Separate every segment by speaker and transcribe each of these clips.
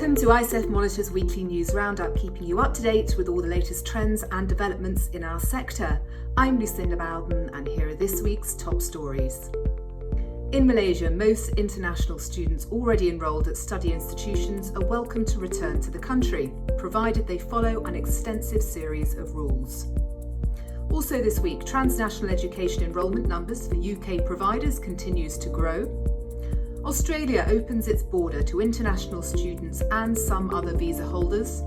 Speaker 1: Welcome to ICEF Monitor's weekly news roundup, keeping you up to date with all the latest trends and developments in our sector. I'm Lucinda Bowden, and here are this week's top stories. In Malaysia, most international students already enrolled at study institutions are welcome to return to the country, provided they follow an extensive series of rules. Also this week, transnational education enrolment numbers for UK providers continues to grow. Australia opens its border to international students and some other visa holders.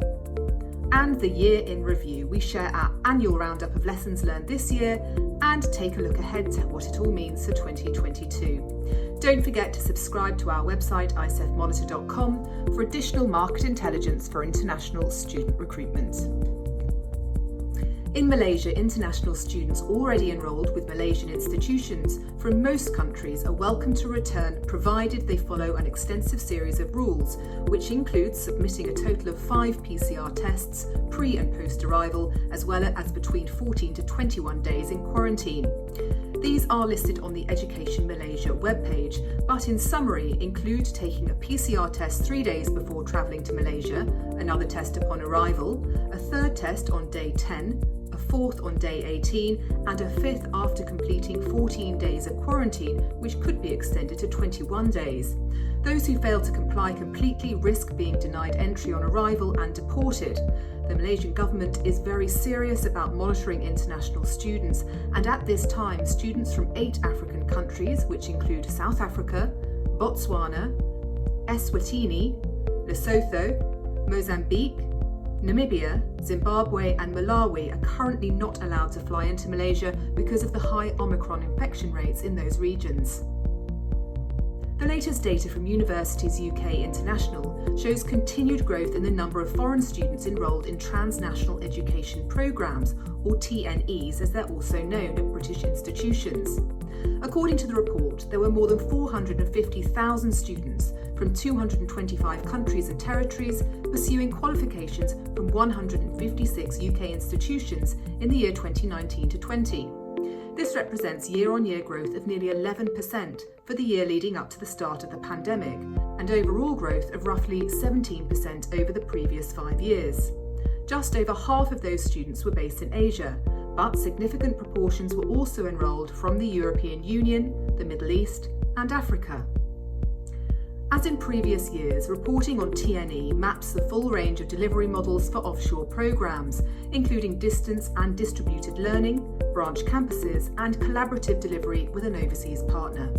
Speaker 1: And the year in review, we share our annual roundup of lessons learned this year and take a look ahead to what it all means for 2022. Don't forget to subscribe to our website icefmonitor.com for additional market intelligence for international student recruitment. In Malaysia, international students already enrolled with Malaysian institutions from most countries are welcome to return, provided they follow an extensive series of rules, which includes submitting a total of 5 PCR tests pre and post arrival, as well as between 14 to 21 days in quarantine. These are listed on the Education Malaysia webpage, but in summary include taking a PCR test 3 days before travelling to Malaysia, another test upon arrival, a third test on day 10, a fourth on day 18, and a fifth after completing 14 days of quarantine, which could be extended to 21 days. Those who fail to comply completely risk being denied entry on arrival and deported. The Malaysian government is very serious about monitoring international students, and at this time, students from 8 African countries, which include South Africa, Botswana, Eswatini, Lesotho, Mozambique, Namibia, Zimbabwe and Malawi are currently not allowed to fly into Malaysia because of the high Omicron infection rates in those regions. The latest data from Universities UK International shows continued growth in the number of foreign students enrolled in transnational education programmes, or TNEs as they're also known at British institutions. According to the report, there were more than 450,000 students from 225 countries and territories pursuing qualifications from 156 UK institutions in the year 2019 to 20. This represents year-on-year growth of nearly 11% for the year leading up to the start of the pandemic, and overall growth of roughly 17% over the previous 5 years. Just over half of those students were based in Asia, but significant proportions were also enrolled from the European Union, the Middle East, and Africa. As in previous years, reporting on TNE maps the full range of delivery models for offshore programmes, including distance and distributed learning, branch campuses, and collaborative delivery with an overseas partner.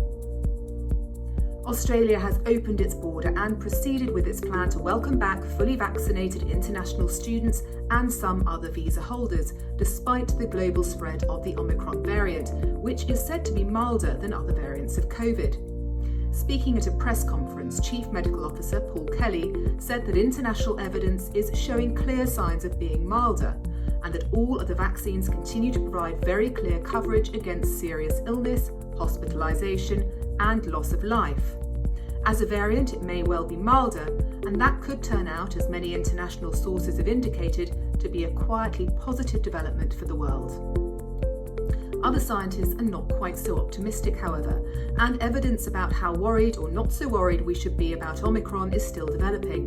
Speaker 1: Australia has opened its border and proceeded with its plan to welcome back fully vaccinated international students and some other visa holders, despite the global spread of the Omicron variant, which is said to be milder than other variants of COVID. Speaking at a press conference, Chief Medical Officer Paul Kelly said that international evidence is showing clear signs of being milder, and that all of the vaccines continue to provide very clear coverage against serious illness, hospitalisation, and loss of life. As a variant, it may well be milder, and that could turn out, as many international sources have indicated, to be a quietly positive development for the world. Other scientists are not quite so optimistic, however, and evidence about how worried or not so worried we should be about Omicron is still developing.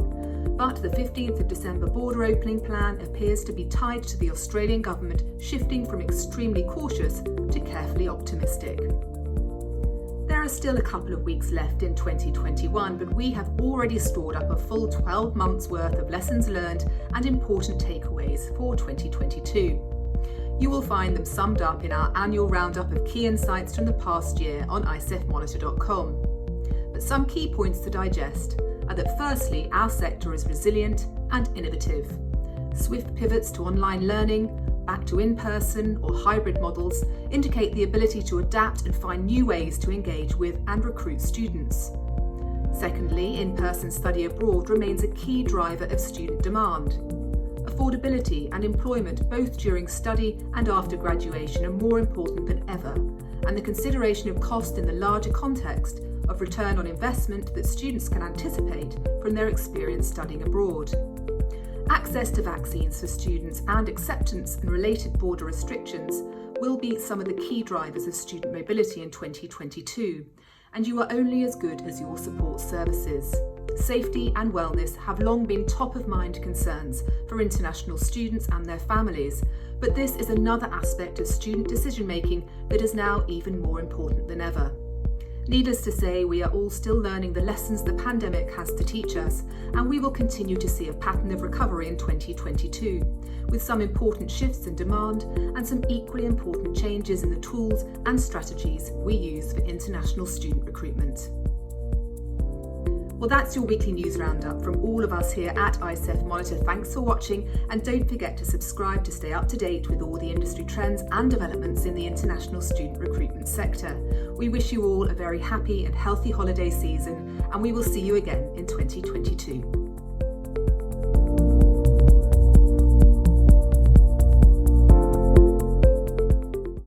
Speaker 1: But the 15th of December border opening plan appears to be tied to the Australian government shifting from extremely cautious to carefully optimistic. There are still a couple of weeks left in 2021, but we have already stored up a full 12 months worth of lessons learned and important takeaways for 2022. You will find them summed up in our annual roundup of key insights from the past year on icefmonitor.com. But some key points to digest are that firstly, our sector is resilient and innovative. Swift pivots to online learning, back to in-person or hybrid models indicate the ability to adapt and find new ways to engage with and recruit students. Secondly, in-person study abroad remains a key driver of student demand. Affordability and employment both during study and after graduation are more important than ever, and the consideration of cost in the larger context of return on investment that students can anticipate from their experience studying abroad. Access to vaccines for students and acceptance and related border restrictions will be some of the key drivers of student mobility in 2022, and you are only as good as your support services. Safety and wellness have long been top of mind concerns for international students and their families, but this is another aspect of student decision making that is now even more important than ever. Needless to say, we are all still learning the lessons the pandemic has to teach us, and we will continue to see a pattern of recovery in 2022, with some important shifts in demand and some equally important changes in the tools and strategies we use for international student recruitment. Well, that's your weekly news roundup from all of us here at ICEF Monitor. Thanks for watching, and don't forget to subscribe to stay up to date with all the industry trends and developments in the international student recruitment sector. We wish you all a very happy and healthy holiday season, and we will see you again in 2022.